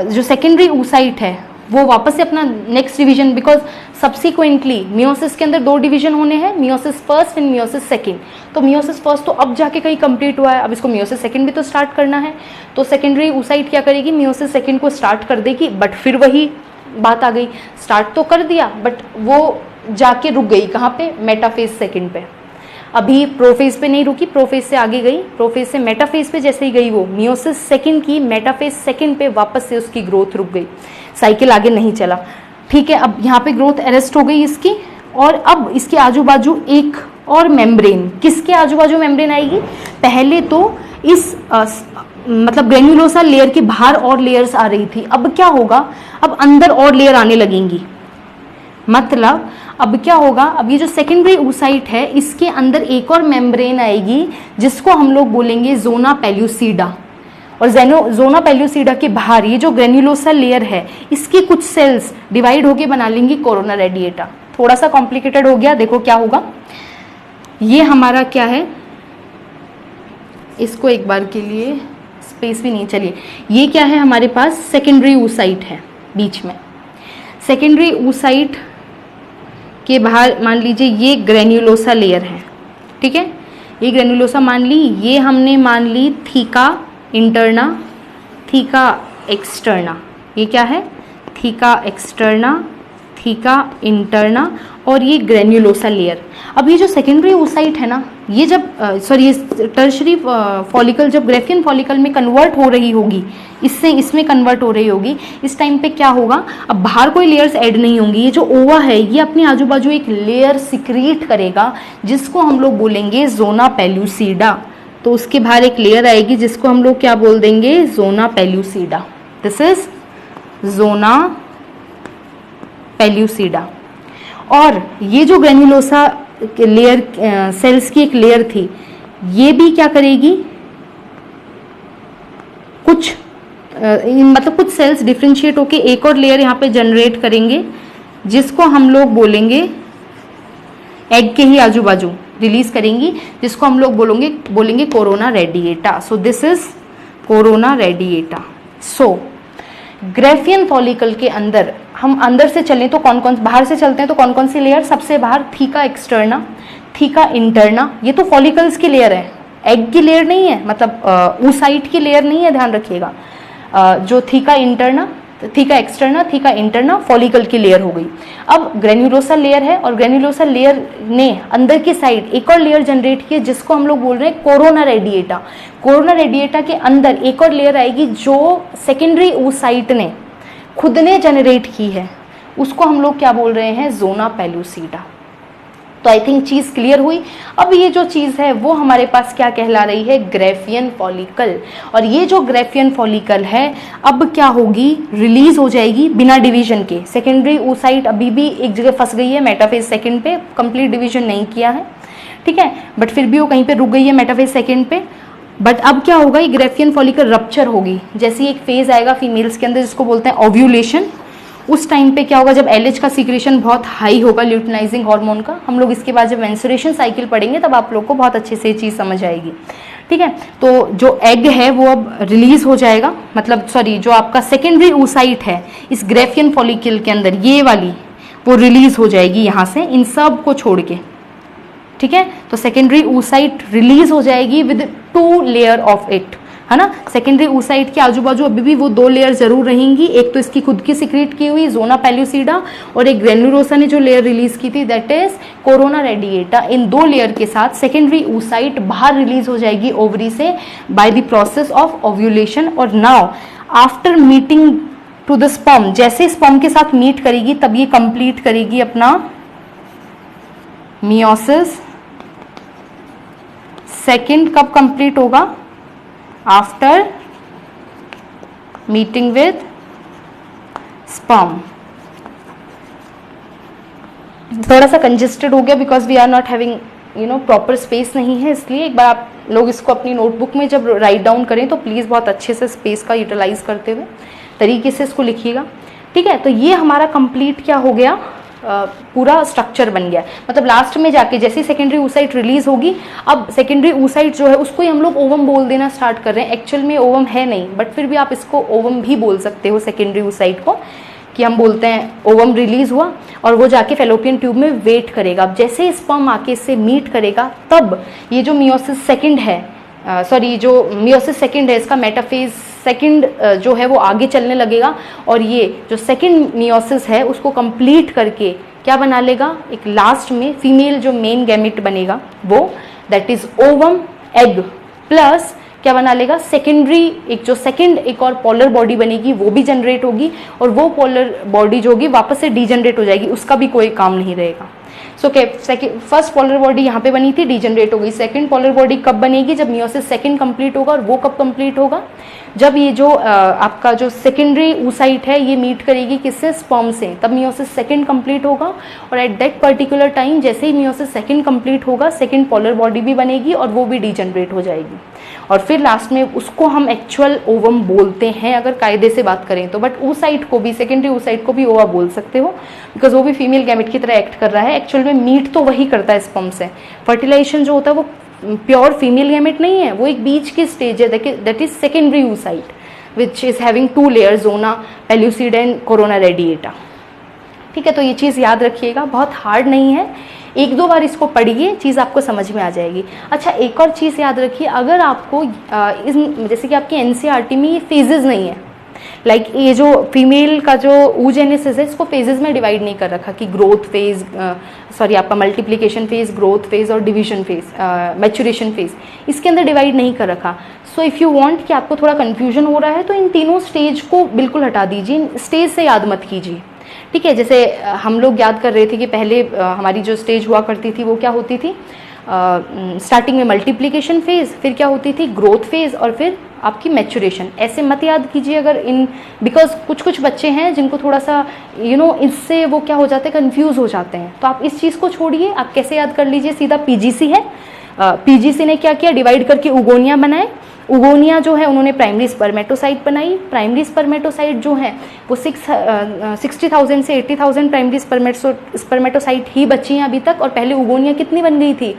जो सेकेंडरी oocyte है वो वापस से अपना next division, because subsequently meiosis के अंदर 2 डिवीजन होने हैं, meiosis first and meiosis second. तो मियोसिस फर्स्ट तो अब जाके कहीं कंप्लीट हुआ है, अब इसको मियोसिस सेकंड भी तो स्टार्ट करना है। तो सेकेंडरी oocyte क्या करेगी, मियोसिस सेकंड को स्टार्ट कर देगी, बट फिर वही बात आ गई, स्टार्ट तो कर दिया बट वो जाके रुक गई कहाँ पे, मेटाफेज सेकंड पे। अभी प्रोफेज पे नहीं रुकी, प्रोफेज से आगे गई, प्रोफेज से मेटाफेज पे जैसे ही गई वो मियोसिस सेकंड की मेटाफेज सेकंड पे वापस से उसकी ग्रोथ रुक गई, साइकिल आगे नहीं चला। ठीक है, अब यहाँ पे ग्रोथ अरेस्ट हो गई इसकी, और अब इसके आजू बाजू एक और मेम्ब्रेन, किसके आजू बाजू मेम्ब्रेन आएगी, पहले तो इस मतलब ग्रेन्युलोसा लेयर के बाहर और लेयर्स आ रही थी, अब क्या होगा, अब अंदर और लेयर आने लगेंगी। मतलब अब क्या होगा, अब ये जो सेकेंडरी oocyte है इसके अंदर एक और मेम्ब्रेन आएगी जिसको हम लोग बोलेंगे जोना पेल्यूसिडा। और जोना पेल्यूसिडा के बाहर ये जो ग्रेन्युलोसा लेयर है इसकी कुछ सेल्स डिवाइड होके बना लेंगी कोरोना रेडिएटा। थोड़ा सा कॉम्प्लिकेटेड हो गया, देखो क्या होगा। ये हमारा क्या है, इसको एक बार के लिए स्पेस भी नहीं, चलिए ये क्या है हमारे पास, सेकेंडरी oocyte है बीच में। सेकेंडरी oocyte के बाहर मान लीजिए ये ग्रेन्युलोसा लेयर है, ठीक है, ये ग्रेन्युलोसा मान ली, ये हमने मान ली थीका इंटरना, थीका एक्सटर्ना। ये क्या है, थीका एक्सटर्ना, थीका इंटरना, और ये ग्रेन्युलोसा लेयर। अब ये जो सेकेंडरी oocyte है ना, ये जब ये टर्शरी फॉलिकल जब ग्रेफियन फॉलिकल में कन्वर्ट हो रही होगी, इससे इसमें कन्वर्ट हो रही होगी, इस टाइम पे क्या होगा, अब बाहर कोई लेयर्स ऐड नहीं होंगी। ये जो ओवा है ये अपने आजू बाजू एक लेयर सिक्रीट करेगा जिसको हम लोग बोलेंगे जोना पेल्यूसिडा। तो उसके बाहर एक लेयर आएगी जिसको हम लोग क्या बोल देंगे, zona pellucida. This is zona pellucida. और ये जो ग्रेन्युलोसा लेयर सेल्स की एक लेयर थी, ये भी क्या करेगी, कुछ मतलब कुछ सेल्स डिफ्रेंशिएट होके एक और लेयर यहाँ पे जनरेट करेंगे जिसको हम लोग बोलेंगे एग के ही आजू बाजू रिलीज करेंगी, जिसको हम लोग बोलेंगे corona radiata. So this is corona radiata. So Graafian follicle के अंदर हम अंदर से चलें तो कौन कौन, बाहर से चलते हैं तो कौन कौन सी लेयर, सबसे बाहर थीका एक्सटर्ना, थीका इंटरना। ये तो फॉलिकल्स की लेयर है, एग की लेयर नहीं है, मतलब oocyte की लेयर नहीं है, ध्यान रखिएगा। जो theca interna, theca externa, theca interna follicle की लेयर हो गई। अब ग्रेन्युलोसा लेयर है और ग्रेन्युलोसा लेयर ने अंदर की साइड एक और लेयर जनरेट की जिसको हम लोग बोल रहे हैं कोरोना रेडिएटा। कोरोना रेडिएटा के अंदर एक और लेयर आएगी जो सेकेंडरी oocyte ने खुद ने जनरेट की है, उसको हम लोग क्या बोल रहे हैं, जोना पेल्यूसिडा। तो आई थिंक चीज़ क्लियर हुई। अब ये जो चीज़ है वो हमारे पास क्या कहला रही है, ग्रेफियन फॉलिकल। और ये जो ग्रेफियन फॉलिकल है अब क्या होगी, रिलीज हो जाएगी बिना डिवीजन के। सेकेंडरी oocyte अभी भी एक जगह फंस गई है, मेटाफेज सेकंड पे, कंप्लीट डिवीजन नहीं किया है, ठीक है, बट फिर भी वो कहीं पे रुक गई है मेटाफेज सेकंड पे। बट अब क्या होगा, ये ग्रेफियन फॉलिकल रप्चर होगी। जैसे एक फेज आएगा फीमेल्स के अंदर जिसको बोलते हैं ओव्यूलेशन, उस टाइम पे क्या होगा, जब एलएच का सीक्रेशन बहुत हाई होगा ल्यूटिनाइजिंग हार्मोन का, हम लोग इसके बाद जब मेंस्ट्रुएशन साइकिल पढ़ेंगे तब आप लोग को बहुत अच्छे से ये चीज़ समझ आएगी, ठीक है। तो जो एग है वो अब रिलीज हो जाएगा, मतलब सॉरी जो आपका सेकेंडरी oocyte है इस ग्रेफियन फॉलिकल के अंदर, ये वाली वो रिलीज हो जाएगी यहाँ से, इन सब को छोड़ के, ठीक है। तो सेकेंडरी oocyte रिलीज हो जाएगी विद 2 लेयर ऑफ इट। है ना। सेकेंडरी oocyte के आजू बाजू अभी भी वो 2 लेयर जरूर रहेंगी, एक तो इसकी खुद की सिक्रेट की हुई जोना पेल्यूसिडा और एक ग्रेनुलोसा ने जो लेयर रिलीज की थी that is corona radiata. In 2 layer के साथ सेकेंडरी oocyte बाहर रिलीज हो जाएगी ओवरी से by the process of ovulation. और now after meeting to the sperm, जैसे स्पर्म के साथ मीट करेगी तब ये कंप्लीट करेगी अपना मियोसिस। सेकेंड कब कंप्लीट होगा? After meeting with sperm. थोड़ा सा कंजेस्टेड हो गया because we are not having proper space नहीं है, इसलिए एक बार आप लोग इसको अपनी नोटबुक में जब राइट डाउन करें तो प्लीज़ बहुत अच्छे से स्पेस का यूटिलाइज करते हुए तरीके से इसको लिखिएगा, ठीक है। तो ये हमारा कंप्लीट क्या हो गया, पूरा स्ट्रक्चर बन गया। मतलब लास्ट में जाके जैसे सेकेंडरी oocyte रिलीज होगी, अब सेकेंडरी oocyte जो है उसको ही हम लोग ओवम बोल देना स्टार्ट कर रहे हैं। एक्चुअल में ओवम है नहीं, बट फिर भी आप इसको ओवम भी बोल सकते हो सेकेंडरी oocyte को, कि हम बोलते हैं ओवम रिलीज हुआ और वो जाके फेलोपियन ट्यूब में वेट करेगा। अब जैसे ही स्पर्म आके इससे मीट करेगा तब ये जो मियोसिस सेकेंड है, जो मियोसिस सेकेंड है इसका मेटाफेज सेकेंड जो है वो आगे चलने लगेगा और ये जो सेकेंड मियोसिस है उसको कंप्लीट करके क्या बना लेगा, एक लास्ट में फीमेल जो मेन गैमेट बनेगा वो that is ovum egg plus क्या बना लेगा, सेकेंडरी एक जो सेकेंड एक और पोलर बॉडी बनेगी वो भी जनरेट होगी और वो पोलर बॉडी जो होगी वापस से डीजनरेट हो जाएगी, उसका भी कोई काम नहीं रहेगा। सो फर्स्ट पोलर बॉडी यहाँ पे बनी थी, डीजनरेट हो गई। सेकंड पोलर बॉडी कब बनेगी, जब मियोसिस सेकंड कंप्लीट होगा। और वो कब कंप्लीट होगा, जब ये जो आपका जो सेकेंडरी oocyte है ये मीट करेगी किससे, स्पर्म से, तब मियोसिस सेकंड कंप्लीट होगा। और एट दैट पर्टिकुलर टाइम जैसे ही मियोसिस सेकंड कंप्लीट होगा सेकंड पोलर बॉडी भी बनेगी और वो भी डीजनरेट हो जाएगी। और फिर लास्ट में उसको हम एक्चुअल ओवम बोलते हैं अगर कायदे से बात करें तो, बट oocyte को भी, सेकेंडरी oocyte को भी ओवा बोल सकते हो बिकॉज वो भी फीमेल गैमेट की तरह एक्ट कर रहा है। एक्चुअल में मीट तो वही करता है स्पर्म से, फर्टिलाइजेशन जो होता है वो प्योर फीमेल गैमेट नहीं है, वो एक बीच की स्टेज है that is secondary oocyte which is having 2 layers, zona pellucida and corona radiata, ठीक है। तो ये चीज़ याद रखिएगा, बहुत हार्ड नहीं है, 1-2 बार इसको पढ़िए, चीज़ आपको समझ में आ जाएगी। अच्छा एक और चीज़ याद रखिए, अगर आपको जैसे कि आपकी एनसीईआरटी में ये फेजेस नहीं है, लाइक ये जो फीमेल का जो oogenesis है इसको फेजेस में डिवाइड नहीं कर रखा कि ग्रोथ फेज, आपका मल्टीप्लिकेशन फेज, ग्रोथ फेज और डिवीजन फेज, मैच्योरेशन फेज, इसके अंदर डिवाइड नहीं कर रखा। सो इफ़ यू वांट कि आपको थोड़ा कन्फ्यूजन हो रहा है तो इन तीनों स्टेज को बिल्कुल हटा दीजिए, स्टेज से याद मत कीजिए, ठीक है। जैसे हम लोग याद कर रहे थे कि पहले हमारी जो स्टेज हुआ करती थी वो क्या होती थी, स्टार्टिंग में मल्टीप्लिकेशन फेज, फिर क्या होती थी ग्रोथ फेज और फिर आपकी मैच्योरेशन। ऐसे मत याद कीजिए अगर बिकॉज कुछ बच्चे हैं जिनको थोड़ा सा इससे वो क्या हो जाते हैं, कंफ्यूज हो जाते हैं। तो आप इस चीज़ को छोड़िए, आप कैसे याद कर लीजिए, सीधा पीजीसी है, पीजीसी ने क्या किया, डिवाइड करके उगोनिया बनाए। उगोनिया जो है उन्होंने प्राइमरी स्पर्मेटोसाइट बनाई। प्राइमरी स्पर्मेटोसाइट जो है वो 60,000 से 80,000 प्राइमरी स्पर्मेटोसाइट ही बची हैं अभी तक। और पहले उगोनिया कितनी बन गई थी,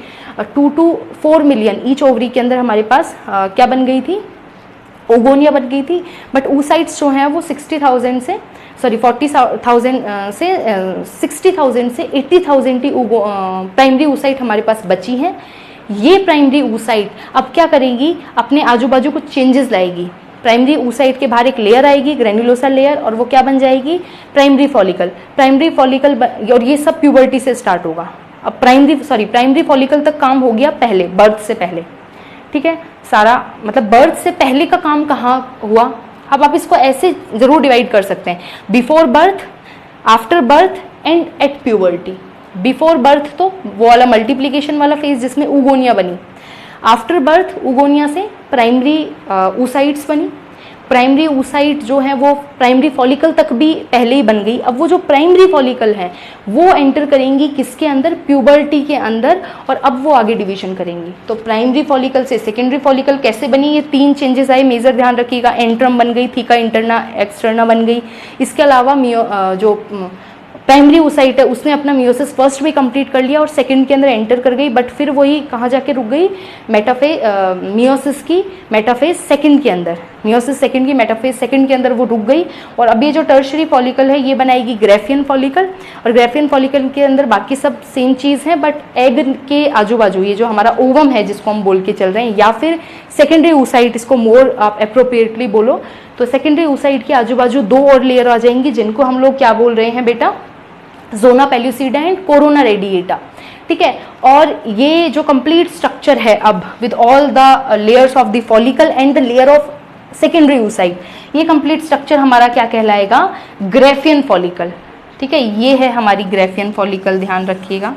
2 to 4 मिलियन ईच ओवरी के अंदर हमारे पास क्या बन गई थी, ओगोनिया बन गई थी। बट oocytes जो हैं वो 40,000 से 60,000 से 80,000 ही प्राइमरी oocyte हमारे पास बची हैं। ये प्राइमरी oocyte अब क्या करेंगी, अपने आजू बाजू कुछ चेंजेस लाएगी। प्राइमरी oocyte के बाहर एक लेयर आएगी, ग्रेन्युलोसा लेयर, और वो क्या बन जाएगी, प्राइमरी फॉलिकल। प्राइमरी फॉलिकल और ये सब प्यूबर्टी से स्टार्ट होगा। अब प्राइमरी फॉलिकल तक काम हो गया पहले, बर्थ से पहले, ठीक है। सारा मतलब बर्थ से पहले का काम कहाँ हुआ। अब आप इसको ऐसे जरूर डिवाइड कर सकते हैं, before birth, after birth and at puberty. Before birth तो वो वाला मल्टीप्लिकेशन वाला फेज जिसमें उगोनिया बनी। आफ्टर बर्थ उगोनिया से प्राइमरी oocytes बनी। प्राइमरी oocyte जो है वो प्राइमरी फॉलिकल तक भी पहले ही बन गई। अब वो जो प्राइमरी फॉलिकल है वो एंटर करेंगी किसके अंदर, प्यूबर्टी के अंदर, और अब वो आगे डिवीजन करेंगी। तो प्राइमरी फॉलिकल से सेकेंडरी फॉलिकल कैसे बनी, ये 3 चेंजेस आए, मेजर ध्यान रखिएगा। एंट्रम बन गई, थीका इंटरना एक्सटर्ना बन गई। इसके अलावा जो प्राइमरी oocyte है उसने अपना मियोसिस फर्स्ट भी कंप्लीट कर लिया और सेकंड के अंदर एंटर कर गई, बट फिर वही कहाँ जाके रुक गई, मियोसिस की मेटाफेज सेकंड के अंदर, मियोसिस सेकंड की मेटाफेज सेकंड के अंदर वो रुक गई। और अब ये जो टर्शरी फॉलिकल है ये बनाएगी ग्रेफियन फॉलिकल, और ग्रेफियन फॉलिकल के अंदर बाकी सब सेम चीज़ है, बट एग के आजू बाजू ये जो हमारा ओवम है जिसको हम बोल के चल रहे हैं, या फिर सेकेंडरी oocyte, इसको मोर आप अप्रोप्रिएटली बोलो तो सेकेंडरी oocyte के आजू बाजू दो और लेयर आ जाएंगी जिनको हम लोग क्या बोल रहे हैं बेटा, जोना पेल्यूसिडा एंड कोरोना रेडिएटा। ठीक है, और ये जो कंप्लीट स्ट्रक्चर है अब with all the layers of the follicle and the layer of secondary oocyte, ये कंप्लीट स्ट्रक्चर हमारा क्या कहलाएगा, ग्रेफियन फॉलिकल। ठीक है, ये है हमारी ग्रेफियन फॉलिकल, ध्यान रखिएगा।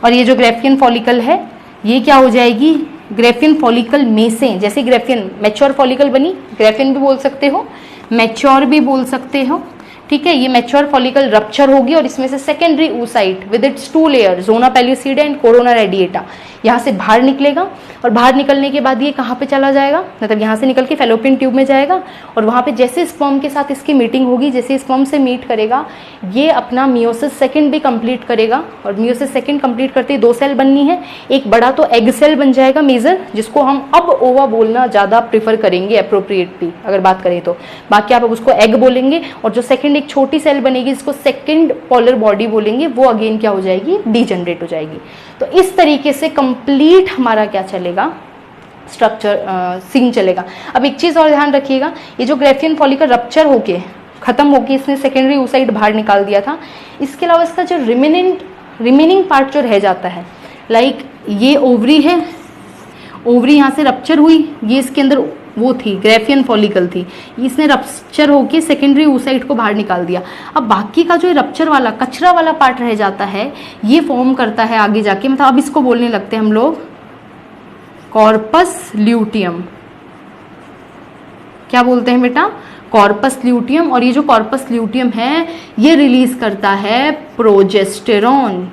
और ये जो ग्रेफियन फॉलिकल है ये क्या हो जाएगी, ग्रेफियन फॉलिकल में से, जैसे ग्रेफियन मैच्योर फॉलिकल बनी, ग्रेफियन भी बोल सकते हो, मैच्योर भी बोल सकते हो। ठीक है, ये मैच्योर फॉलिकल रप्चर होगी और इसमें से secondary oocyte with its two layer zona pellucida and corona radiata यहाँ से बाहर निकलेगा, और बाहर निकलने के बाद ये कहाँ पे चला जाएगा, मतलब यहाँ से निकल के फेलोपियन ट्यूब में जाएगा, और वहाँ पे जैसे स्पर्म के साथ इसकी मीटिंग होगी, जैसे स्पर्म से मीट करेगा ये अपना मियोसिस सेकंड भी कंप्लीट करेगा। और मियोसिस सेकंड कंप्लीट करते ही दो सेल बननी है, एक बड़ा तो एग सेल बन जाएगा मेजर, जिसको हम अब ओवा बोलना ज़्यादा प्रीफर करेंगे अप्रोप्रिएटली अगर बात करें तो, बाकी आप उसको एग बोलेंगे। और जो सेकेंड एक छोटी सेल बनेगी जिसको सेकेंड पोलर बॉडी बोलेंगे, वो अगेन क्या हो जाएगी, डीजनरेट हो जाएगी। तो इस तरीके से कंप्लीट हमारा क्या चलेगा, स्ट्रक्चर सीन चलेगा। अब एक चीज़ और ध्यान रखिएगा, ये जो ग्रेफियन फॉलिकल रप्चर होके खत्म होके इसने सेकेंडरी oocyte बाहर निकाल दिया था, इसके अलावा इसका जो रिमेनिंग पार्ट जो रह जाता है, लाइक ये ओवरी है, ओवरी यहाँ से रप्चर हुई, ये इसके अंदर वो थी ग्रेफियन फॉलिकल थी, इसने रप्चर होके सेकेंडरी oocyte को बाहर निकाल दिया। अब बाकी का जो रप्चर वाला कचरा वाला पार्ट रह जाता है ये फॉर्म करता है आगे जाके, मतलब अब इसको बोलने लगते हैं हम लोग कॉर्पस ल्यूटियम। क्या बोलते हैं बेटा, कॉर्पस ल्यूटियम। और ये जो कॉर्पस ल्यूटियम है ये रिलीज करता है प्रोजेस्टेरॉन,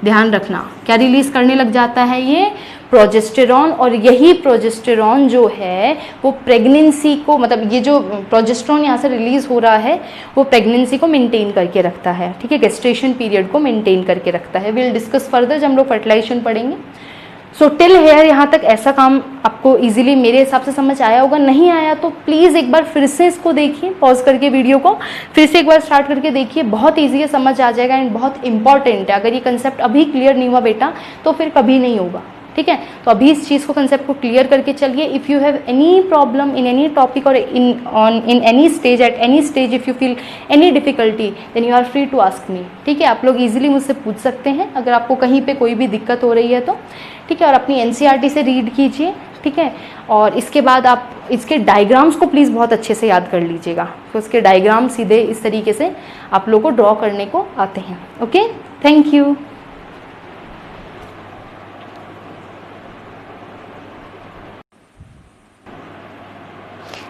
ध्यान रखना, क्या रिलीज करने लग जाता है ये, प्रोजेस्टेरॉन। और यही प्रोजेस्टेरॉन जो है वो प्रेगनेंसी को, मतलब ये जो प्रोजेस्टेरॉन यहाँ से रिलीज हो रहा है वो प्रेगनेंसी को मेंटेन करके रखता है। ठीक है, गेस्टेशन पीरियड को मेंटेन करके रखता है। विल डिस्कस फर्दर जब हम लोग फर्टिलाइजेशन पढ़ेंगे। सो टिल हेयर यहाँ तक ऐसा काम आपको इजीली मेरे हिसाब से समझ आया होगा। नहीं आया तो प्लीज़ एक बार फिर से इसको देखिए, पॉज करके वीडियो को फिर से एक बार स्टार्ट करके देखिए, बहुत ईजी है, समझ आ जाएगा एंड बहुत इंपॉर्टेंट है। अगर ये कंसेप्ट अभी क्लियर नहीं हुआ बेटा तो फिर कभी नहीं होगा। ठीक है, तो अभी इस चीज़ को कंसेप्ट को क्लियर करके चलिए। If you have any problem in any topic or in any stage, at any stage if you feel any difficulty then you are free to ask me. ठीक है, आप लोग इजीली मुझसे पूछ सकते हैं अगर आपको कहीं पे कोई भी दिक्कत हो रही है तो। ठीक है, और अपनी एनसीईआरटी से रीड कीजिए। ठीक है, और इसके बाद आप इसके डायग्राम्स को प्लीज़ बहुत अच्छे से याद कर लीजिएगा, तो उसके डायग्राम सीधे इस तरीके से आप लोगों को ड्रॉ करने को आते हैं। Okay, thank you.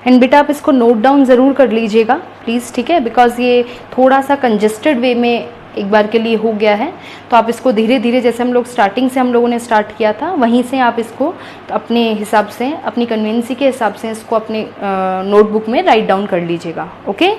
एंड बेटा आप इसको नोट डाउन ज़रूर कर लीजिएगा प्लीज़। ठीक है, बिकॉज ये थोड़ा सा कंजेस्टेड वे में एक बार के लिए हो गया है, तो आप इसको धीरे धीरे, जैसे हम लोग स्टार्टिंग से हम लोगों ने स्टार्ट किया था वहीं से आप इसको अपने हिसाब से, अपनी कन्वीनियंस के हिसाब से इसको अपने नोटबुक में राइट डाउन कर लीजिएगा। ओके।